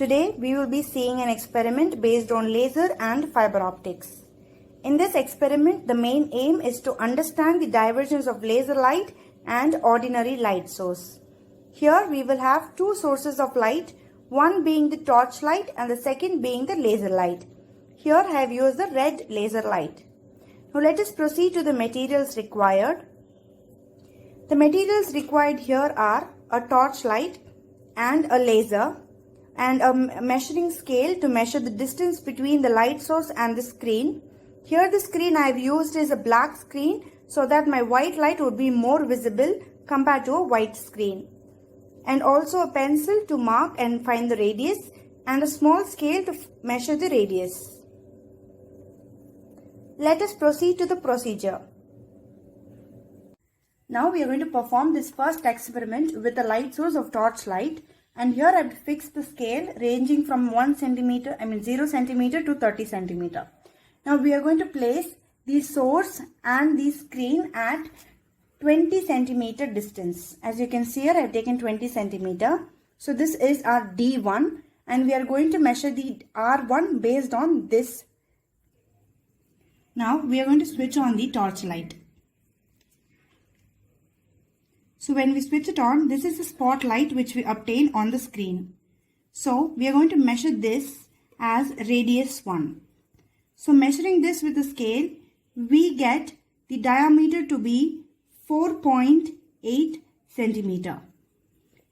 Today we will be seeing an experiment based on laser and fiber optics. In this experiment, the main aim is to understand the divergence of laser light and ordinary light source. Here we will have two sources of light, one being the torch light and the second being the laser light. Here I have used the red laser light. Now let us proceed to the materials required. The materials required here are a torch light and a laser and a measuring scale to measure the distance between the light source and the screen. Here the screen I have used is a black screen so that my white light would be more visible compared to a white screen. And also a pencil to mark and find the radius and a small scale to measure the radius. Let us proceed to the procedure. Now we are going to perform this first experiment with a light source of torch light, and here I have fixed the scale ranging from 0 centimeter to 30 centimeter. Now we are going to place the source and the screen at 20 centimeter distance. As you can see here, I have taken 20 centimeter. So this is our D1 and we are going to measure the R1 based on this. Now we are going to switch on the torch light. So when we switch it on, this is the spotlight which we obtain on the screen. So we are going to measure this as radius 1. So measuring this with the scale, we get the diameter to be 4.8 centimeter.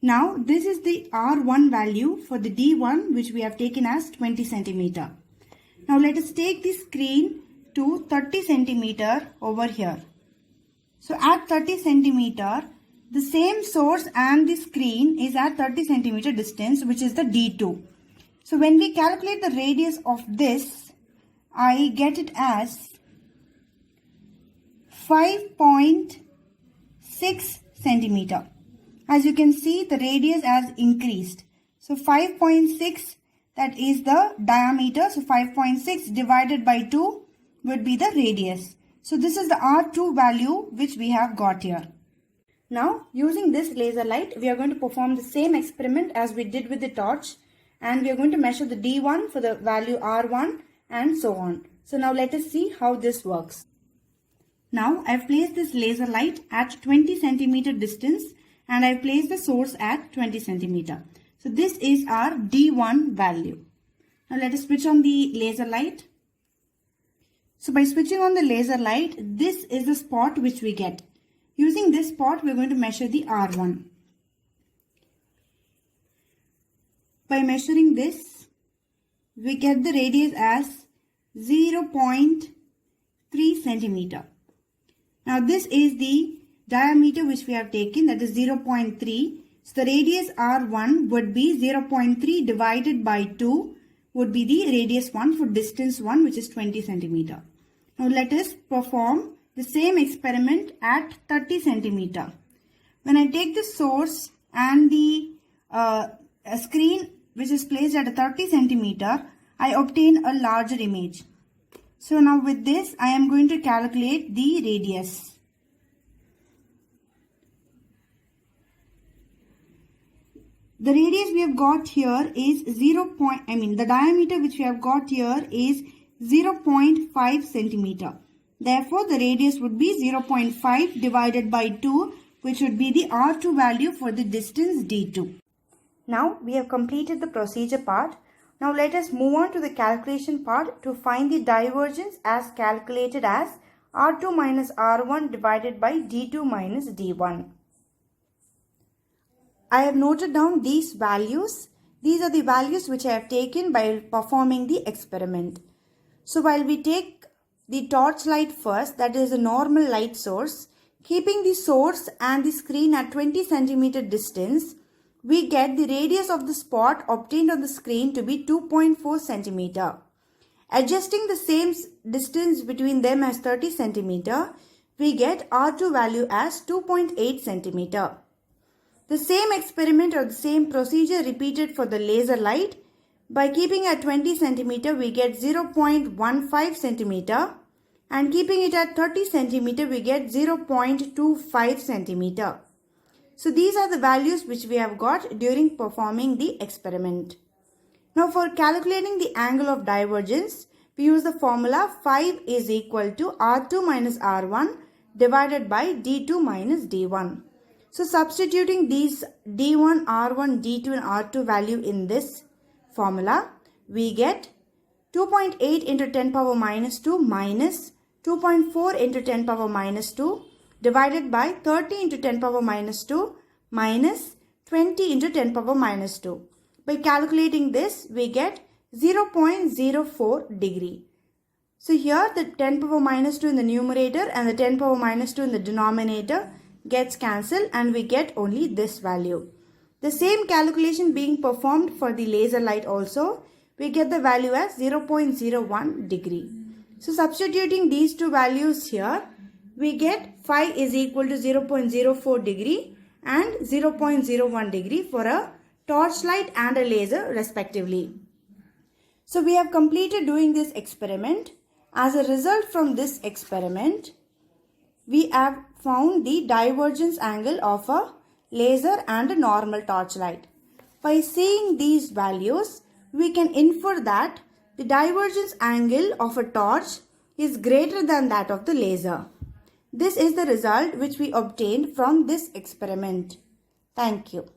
Now this is the R1 value for the D1 which we have taken as 20 centimeter. Now let us take the screen to 30 centimeter over here. So at 30 centimeter, the same source and the screen is at 30 centimeter distance, which is the D2. So when we calculate the radius of this, I get it as 5.6 centimeter. As you can see, the radius has increased. So 5.6, that is the diameter. So 5.6 divided by 2 would be the radius. So this is the R2 value which we have got here. Now using this laser light, we are going to perform the same experiment as we did with the torch, and we are going to measure the D1 for the value R1 and so on. So now let us see how this works. Now I have placed this laser light at 20 centimeter distance and I have placed the source at 20 centimeter. So this is our D1 value. Now let us switch on the laser light. So by switching on the laser light, this is the spot which we get. Using this spot, we are going to measure the R1. By measuring this, we get the radius as 0.3 centimeter. Now this is the diameter which we have taken, that is 0.3. So the radius R1 would be 0.3 divided by 2 would be the radius 1 for distance 1, which is 20 centimeter. Now let us perform the same experiment at 30 centimeter. When I take the source and the screen which is placed at 30 centimeter, I obtain a larger image. So now with this, I am going to calculate the radius. The radius we have got here is the diameter which we have got here is 0.5 centimeter. Therefore, the radius would be 0.5 divided by 2, which would be the R2 value for the distance D2. Now, we have completed the procedure part. Now, let us move on to the calculation part to find the divergence as calculated as R2 minus R1 divided by D2 minus D1. I have noted down these values. These are the values which I have taken by performing the experiment. So, while we take the torch light first, that is a normal light source, keeping the source and the screen at 20 centimeter distance, we get the radius of the spot obtained on the screen to be 2.4 centimeter. Adjusting the same distance between them as 30 centimeter, we get R2 value as 2.8 centimeter. The same experiment or the same procedure repeated for the laser light. By keeping at 20 centimeter, we get 0.15 centimeter, and keeping it at 30 centimeter, we get 0.25 centimeter. So these are the values which we have got during performing the experiment. Now for calculating the angle of divergence, we use the formula phi is equal to R2 minus R1 divided by D2 minus D1. So substituting these D1, R1, D2 and R2 value in this formula, we get 2.8 into 10 power minus 2 minus 2.4 into 10 power minus 2 divided by 30 into 10 power minus 2 minus 20 into 10 power minus 2. By calculating this, we get 0.04 degree. So here the 10 power minus 2 in the numerator and the 10 power minus 2 in the denominator gets cancelled and we get only this value. The same calculation being performed for the laser light also, we get the value as 0.01 degree. So substituting these two values here, we get phi is equal to 0.04 degree and 0.01 degree for a torchlight and a laser respectively. So we have completed doing this experiment. As a result from this experiment, we have found the divergence angle of a laser and a normal torchlight. By seeing these values, we can infer that the divergence angle of a torch is greater than that of the laser. This is the result which we obtained from this experiment. Thank you.